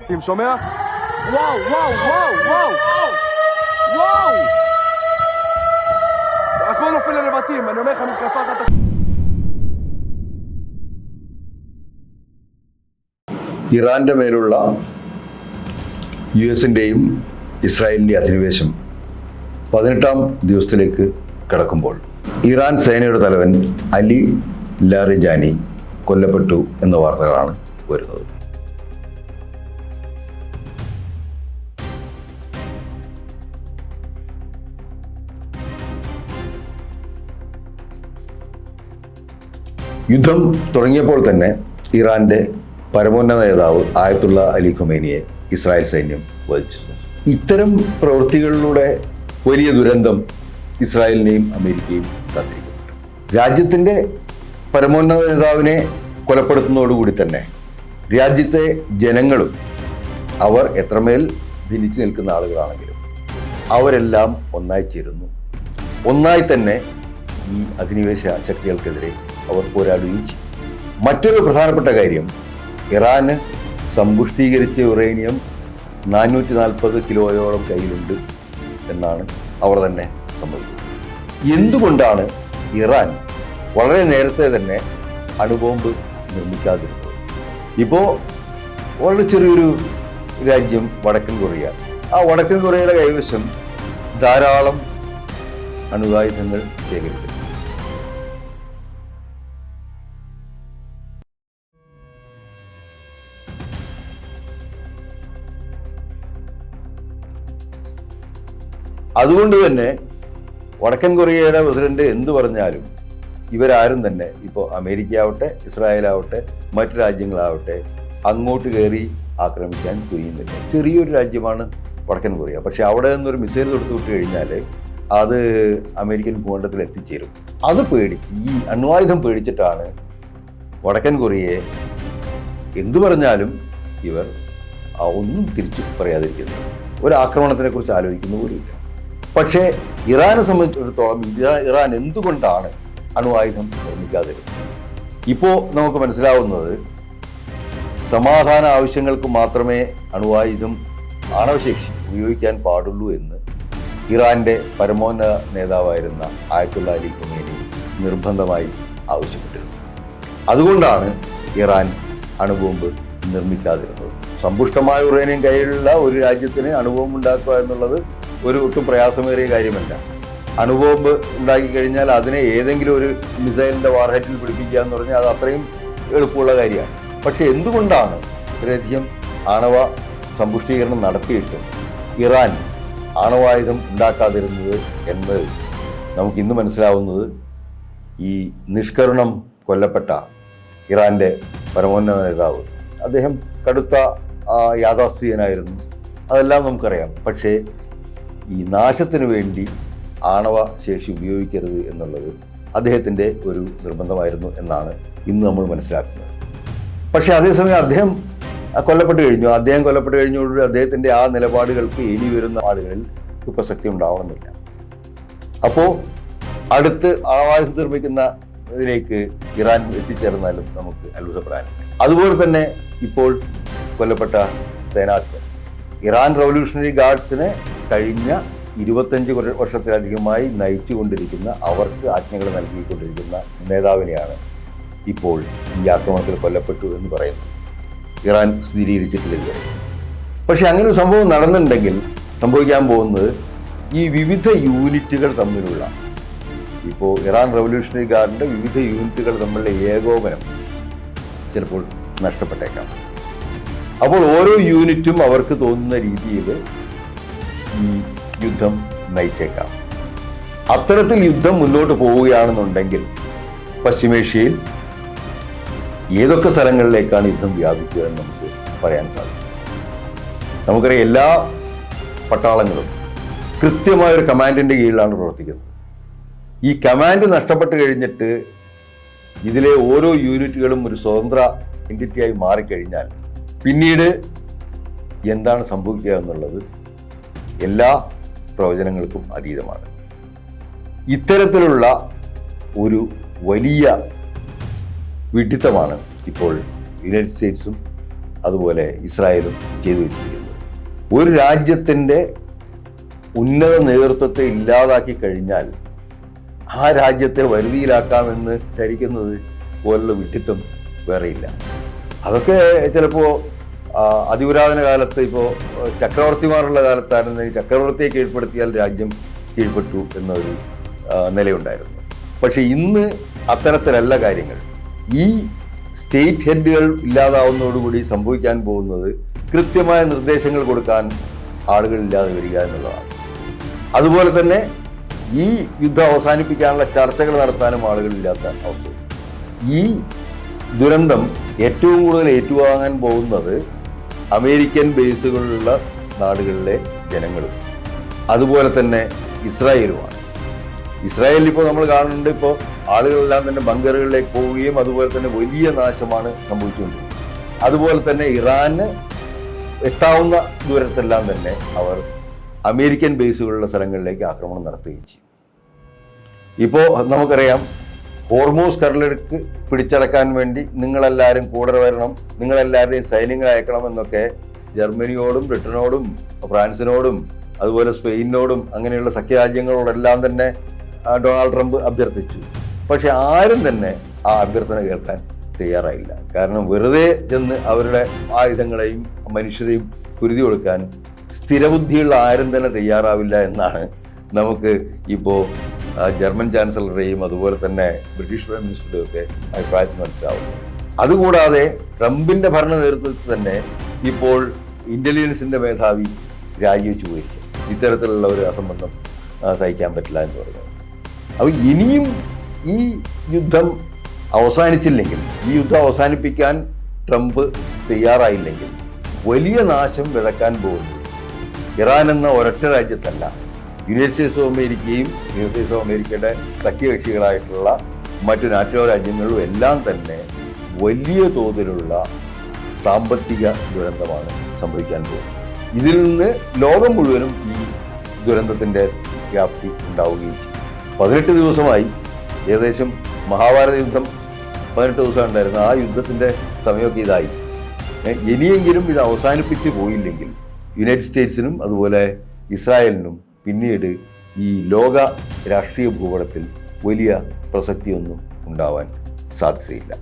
Team שומע? וואו, וואו, וואו, וואו! וואו! הכל נופל לנבטים, אני אומר לך מתקפה אחת. ഇറാന്റെ മേലുള്ള US-ൻ്റെയും ഇസ്രായേലിൻ്റെ അധിനിവേശം 18-ാം ദിവസത്തിലേക്ക് കടക്കുമ്പോൾ ഇറാൻ സേനയുടെ തലവൻ അലി ലാറിജാനി കൊല്ലപ്പെട്ടു എന്ന വാർത്തകളാണ് വരുന്നത്. യുദ്ധം തുടങ്ങിയപ്പോൾ തന്നെ ഇറാന്റെ പരമോന്നത നേതാവ് ആയത്തുള്ള അലി ഖൊമൈനിയെ ഇസ്രായേൽ സൈന്യം വധിച്ചിരുന്നു. ഇത്തരം പ്രവൃത്തികളിലൂടെ വലിയ ദുരന്തം ഇസ്രായേലിനെയും അമേരിക്കയും കാത്തിരിക്കുന്നുണ്ട്. രാജ്യത്തിൻ്റെ പരമോന്നത നേതാവിനെ കൊലപ്പെടുത്തുന്നതോടുകൂടി തന്നെ രാജ്യത്തെ ജനങ്ങളും അവർ എത്രമേൽ ഭിന്നിച്ചു നിൽക്കുന്ന ആളുകളാണെങ്കിലും അവരെല്ലാം ഒന്നായി ചേരുന്നു. ഒന്നായി തന്നെ ഈ അധിനിവേശ ശക്തികൾക്കെതിരെ അവർ പോരാടുകയും ചെയ്യും. മറ്റൊരു പ്രധാനപ്പെട്ട കാര്യം, ഇറാന് സമ്പുഷ്ടീകരിച്ച യുറേനിയം 440 കിലോയോളം കയ്യിലുണ്ട് എന്നാണ് അവർ തന്നെ സമ്മതിക്കുന്നത്. എന്തുകൊണ്ടാണ് ഇറാൻ വളരെ നേരത്തെ തന്നെ അണുബോംബ് നിർമ്മിക്കാതിരുന്നത്? ഇപ്പോൾ വളരെ ചെറിയൊരു രാജ്യം വടക്കൻ കൊറിയ, ആ വടക്കൻ കൊറിയയുടെ കൈവശം ധാരാളം അണുവായുധങ്ങൾ ശേഖരിച്ചു. അതുകൊണ്ട് തന്നെ വടക്കൻ കൊറിയയുടെ പ്രസിഡന്റ് എന്തു പറഞ്ഞാലും ഇവരാരും തന്നെ ഇപ്പോൾ അമേരിക്ക ആവട്ടെ, ഇസ്രായേലാവട്ടെ, മറ്റു രാജ്യങ്ങളാവട്ടെ അങ്ങോട്ട് കയറി ആക്രമിക്കാൻ തുനിയുന്നില്ല. ചെറിയൊരു രാജ്യമാണ് വടക്കൻ കൊറിയ. പക്ഷെ അവിടെ നിന്നൊരു മിസൈൽ തൊടുത്തു വിട്ട് കഴിഞ്ഞാൽ അത് അമേരിക്കൻ ഭൂഖണ്ഡത്തിൽ എത്തിച്ചേരും. അത് പേടിച്ച്, ഈ അണ്വായുധം പേടിച്ചിട്ടാണ് വടക്കൻ കൊറിയയെ എന്തു പറഞ്ഞാലും ഇവർ ഒന്നും തിരിച്ചു പറയാതിരിക്കുന്നത്. ഒരു ആക്രമണത്തിനെ കുറിച്ച് ആലോചിക്കുന്ന പോലുമില്ല. പക്ഷേ ഇറാനെ സംബന്ധിച്ചിടത്തോളം ഇറാൻ എന്തുകൊണ്ടാണ് അണുവായുധം നിർമ്മിക്കാതിരുന്നത്? ഇപ്പോൾ നമുക്ക് മനസ്സിലാവുന്നത്, സമാധാന ആവശ്യങ്ങൾക്ക് മാത്രമേ അണുവായുധം, ആണവശേഷി ഉപയോഗിക്കാൻ പാടുള്ളൂ എന്ന് ഇറാന്റെ പരമോന്നത നേതാവായിരുന്ന ആയത്തുള്ള അലി ഖൊമൈനി നിർബന്ധമായി ആവശ്യപ്പെട്ടിരുന്നു. അതുകൊണ്ടാണ് ഇറാൻ അണുബോംബ് നിർമ്മിക്കാതിരുന്നത്. സമ്പുഷ്ടമായ യുറേനിയം കയ്യിലുള്ള ഒരു രാജ്യത്തിന് അണുബോംബ് ഉണ്ടാക്കുക എന്നുള്ളത് ഒരു ഒട്ടും പ്രയാസമേറിയ കാര്യമല്ല. അണുബോംബ് ഉണ്ടാക്കി കഴിഞ്ഞാൽ അതിനെ ഏതെങ്കിലും ഒരു മിസൈലിൻ്റെ വാർഹെറ്റിൽ പിടിപ്പിക്കുക എന്ന് പറഞ്ഞാൽ അത് അത്രയും എളുപ്പമുള്ള കാര്യമാണ്. പക്ഷെ എന്തുകൊണ്ടാണ് ഇത്രയധികം ആണവ സമ്പുഷ്ടീകരണം നടത്തിയിട്ടും ഇറാൻ ആണവായുധം ഉണ്ടാക്കാതിരുന്നത് എന്ന് നമുക്കിന്ന് മനസ്സിലാവുന്നത്, ഈ നിഷ്കരുണം കൊല്ലപ്പെട്ട ഇറാന്റെ പരമോന്നത നേതാവ്, അദ്ദേഹം കടുത്ത യാഥാസ്ഥിതികനായിരുന്നു, അതെല്ലാം നമുക്കറിയാം. പക്ഷേ ഈ നാശത്തിന് വേണ്ടി ആണവ ശേഷി ഉപയോഗിക്കരുത് എന്നുള്ളത് അദ്ദേഹത്തിൻ്റെ ഒരു നിർബന്ധമായിരുന്നു എന്നാണ് ഇന്ന് നമ്മൾ മനസ്സിലാക്കുന്നത്. പക്ഷേ അതേസമയം അദ്ദേഹം കൊല്ലപ്പെട്ട് കഴിഞ്ഞോടുകൂടി അദ്ദേഹത്തിൻ്റെ ആ നിലപാടുകൾക്ക് ഇനി വരുന്ന ആളുകളിൽ പ്രസക്തി ഉണ്ടാവണമെന്നില്ല. അപ്പോൾ അടുത്ത് ആണവായുധം നിർമ്മിക്കുന്ന ഇതിലേക്ക് ഇറാൻ എത്തിച്ചേർന്നാലും നമുക്ക് അത്ഭുതപ്പെടാൻ. അതുപോലെ തന്നെ ഇപ്പോൾ കൊല്ലപ്പെട്ട സേനാധിപൻ, ഇറാൻ റവല്യൂഷണറി ഗാർഡ്സിനെ കഴിഞ്ഞ 25 വർഷത്തിലധികമായി നയിച്ചുകൊണ്ടിരിക്കുന്ന, അവർക്ക് ആജ്ഞകൾ നൽകിക്കൊണ്ടിരിക്കുന്ന നേതാവിനെയാണ് ഇപ്പോൾ ഈ ആക്രമണത്തിൽ കൊല്ലപ്പെട്ടു എന്ന് പറയുന്നത്. ഇറാൻ സ്ഥിരീകരിച്ചിട്ടില്ല ഇതുവരെ. പക്ഷെ അങ്ങനെ ഒരു സംഭവം നടന്നിട്ടുണ്ടെങ്കിൽ സംഭവിക്കാൻ പോകുന്നത്, ഈ വിവിധ യൂണിറ്റുകൾ തമ്മിലുള്ള, ഇപ്പോൾ ഇറാൻ റവല്യൂഷണറി ഗാർഡിൻ്റെ വിവിധ യൂണിറ്റുകൾ തമ്മിലുള്ള ഏകോപനം ചിലപ്പോൾ നഷ്ടപ്പെട്ടേക്കാം. അപ്പോൾ ഓരോ യൂണിറ്റും അവർക്ക് തോന്നുന്ന രീതിയിൽ ഈ യുദ്ധം നയിച്ചേക്കാം. അത്തരത്തിൽ യുദ്ധം മുന്നോട്ട് പോവുകയാണെന്നുണ്ടെങ്കിൽ പശ്ചിമേഷ്യയിൽ ഏതൊക്കെ സ്ഥലങ്ങളിലേക്കാണ് യുദ്ധം വ്യാപിക്കുക എന്ന് നമുക്ക് പറയാൻ സാധിക്കും. നമുക്കറിയാം, എല്ലാ പട്ടാളങ്ങളും കൃത്യമായൊരു കമാൻഡിൻ്റെ കീഴിലാണ് പ്രവർത്തിക്കുന്നത്. ഈ കമാൻഡ് നഷ്ടപ്പെട്ട് കഴിഞ്ഞിട്ട് ഇതിലെ ഓരോ യൂണിറ്റുകളും ഒരു സ്വതന്ത്ര എൻറ്റിറ്റിയായി മാറിക്കഴിഞ്ഞാൽ പിന്നീട് എന്താണ് സംഭവിക്കുക എന്നുള്ളത് എല്ലാ പ്രവചനങ്ങൾക്കും അതീതമാണ്. ഇത്തരത്തിലുള്ള ഒരു വലിയ വിഡ്ഢിത്തമാണ് ഇപ്പോൾ യുണൈറ്റഡ് സ്റ്റേറ്റ്സും അതുപോലെ ഇസ്രായേലും ചെയ്തു വെച്ചിരിക്കുന്നത്. ഒരു രാജ്യത്തിൻ്റെ ഉന്നത നേതൃത്വത്തെ ഇല്ലാതാക്കി കഴിഞ്ഞാൽ ആ രാജ്യത്തെ വരുതിയിലാക്കാമെന്ന് ധരിക്കുന്നത് പോലുള്ള വിഡ്ഢിത്തം വേറെയില്ല. അതൊക്കെ ചിലപ്പോൾ അതിപുരാതന കാലത്ത്, ഇപ്പോൾ ചക്രവർത്തിമാരുള്ള കാലത്തായിരുന്നെങ്കിൽ ചക്രവർത്തിയെ കീഴ്പ്പെടുത്തിയാൽ രാജ്യം കീഴ്പ്പെട്ടു എന്നൊരു നിലയുണ്ടായിരുന്നു. പക്ഷെ ഇന്ന് അത്തരത്തിലല്ല കാര്യങ്ങൾ. ഈ സ്റ്റേറ്റ് ഹെഡുകൾ ഇല്ലാതാവുന്നതോടുകൂടി സംഭവിക്കാൻ പോകുന്നത് കൃത്യമായ നിർദ്ദേശങ്ങൾ കൊടുക്കാൻ ആളുകളില്ലാതെ വരിക എന്നുള്ളതാണ്. അതുപോലെ തന്നെ ഈ യുദ്ധം അവസാനിപ്പിക്കാനുള്ള ചർച്ചകൾ നടത്താനും ആളുകളില്ലാത്ത അവസ്ഥ. ഈ ദുരന്തം ഏറ്റവും കൂടുതൽ ഏറ്റുവാങ്ങാൻ പോകുന്നത് അമേരിക്കൻ ബേസുകളുള്ള നാടുകളിലെ ജനങ്ങളും അതുപോലെ തന്നെ ഇസ്രായേലുമാണ്. ഇസ്രായേലിൽ ഇപ്പോൾ നമ്മൾ കാണുന്നുണ്ട്, ഇപ്പോൾ ആളുകളെല്ലാം തന്നെ ബങ്കറുകളിലേക്ക് പോവുകയും അതുപോലെ തന്നെ വലിയ നാശമാണ് സംഭവിച്ചുകൊണ്ടിരിക്കുന്നത്. അതുപോലെ തന്നെ ഇറാന് എത്താവുന്ന ദൂരത്തെല്ലാം തന്നെ അവർ അമേരിക്കൻ ബേസുകളുള്ള സ്ഥലങ്ങളിലേക്ക് ആക്രമണം നടത്തുകയും ചെയ്യും. ഇപ്പോൾ നമുക്കറിയാം, ഹോർമൂസ് കടലിടുക്ക് പിടിച്ചടക്കാൻ വേണ്ടി നിങ്ങളെല്ലാവരും കൂടെ വരണം, നിങ്ങളെല്ലാവരുടെയും സൈന്യങ്ങൾ അയക്കണം എന്നൊക്കെ ജർമ്മനിയോടും ബ്രിട്ടനോടും ഫ്രാൻസിനോടും അതുപോലെ സ്പെയിനോടും അങ്ങനെയുള്ള സഖ്യരാജ്യങ്ങളോടെല്ലാം തന്നെ ഡൊണാൾഡ് ട്രംപ് അഭ്യർത്ഥിച്ചു. പക്ഷെ ആരും തന്നെ ആ അഭ്യർത്ഥന കേൾക്കാൻ തയ്യാറായില്ല. കാരണം വെറുതെ ചെന്ന് അവരുടെ ആയുധങ്ങളെയും മനുഷ്യരെയും കുരുതി കൊടുക്കാൻ സ്ഥിരബുദ്ധിയുള്ള ആരും തന്നെ തയ്യാറാവില്ല എന്നാണ് നമുക്ക് ഇപ്പോൾ ജർമ്മൻ ചാൻസലറുടെയും അതുപോലെ തന്നെ ബ്രിട്ടീഷ് പ്രൈം മിനിസ്റ്ററുടെയും ഒക്കെ അഭിപ്രായത്തിൽ മനസ്സിലാവുന്നു. അതുകൂടാതെ ട്രംപിൻ്റെ ഭരണ നേതൃത്വത്തിൽ തന്നെ ഇപ്പോൾ ഇൻ്റലിജൻസിൻ്റെ മേധാവി രാജിവെച്ചു പോയിരിക്കും. ഇത്തരത്തിലുള്ള ഒരു അസംബന്ധം സഹിക്കാൻ പറ്റില്ല എന്ന് പറഞ്ഞു. അപ്പോൾ ഇനിയും ഈ യുദ്ധം അവസാനിച്ചില്ലെങ്കിൽ, ഈ യുദ്ധം അവസാനിപ്പിക്കാൻ ട്രംപ് തയ്യാറായില്ലെങ്കിൽ വലിയ നാശം വിതക്കാൻ പോകുന്നു ഇറാൻ എന്ന ഒരൊറ്റ രാജ്യത്തല്ല, യുണൈറ്റഡ് സ്റ്റേറ്റ്സ് ഓഫ് അമേരിക്കയും യുണൈറ്റഡ് സ്റ്റേറ്റ്സ് ഓഫ് അമേരിക്കയുടെ സഖ്യകക്ഷികളായിട്ടുള്ള മറ്റു നാറ്റോ രാജ്യങ്ങളും എല്ലാം തന്നെ വലിയ തോതിലുള്ള സാമ്പത്തിക ദുരന്തമാണ് സംഭവിക്കാൻ പോകുന്നത്. ഇതിൽ നിന്ന് ലോകം മുഴുവനും ഈ ദുരന്തത്തിൻ്റെ വ്യാപ്തി ഉണ്ടാവുകയും ചെയ്യും. 18 ദിവസമായി, ഏകദേശം മഹാഭാരത യുദ്ധം 18 ദിവസം ഉണ്ടായിരുന്നു. ആ യുദ്ധത്തിൻ്റെ സമയമൊക്കെ ഇതായി. ഇനിയെങ്കിലും ഇത് അവസാനിപ്പിച്ച് പോയില്ലെങ്കിൽ യുണൈറ്റഡ് സ്റ്റേറ്റ്സിനും അതുപോലെ ഇസ്രായേലിനും പിന്നീട് ഈ ലോക രാഷ്ട്രീയ ഭൂപടത്തിൽ വലിയ പ്രസക്തിയൊന്നും ഉണ്ടാവാൻ സാധ്യതയില്ല.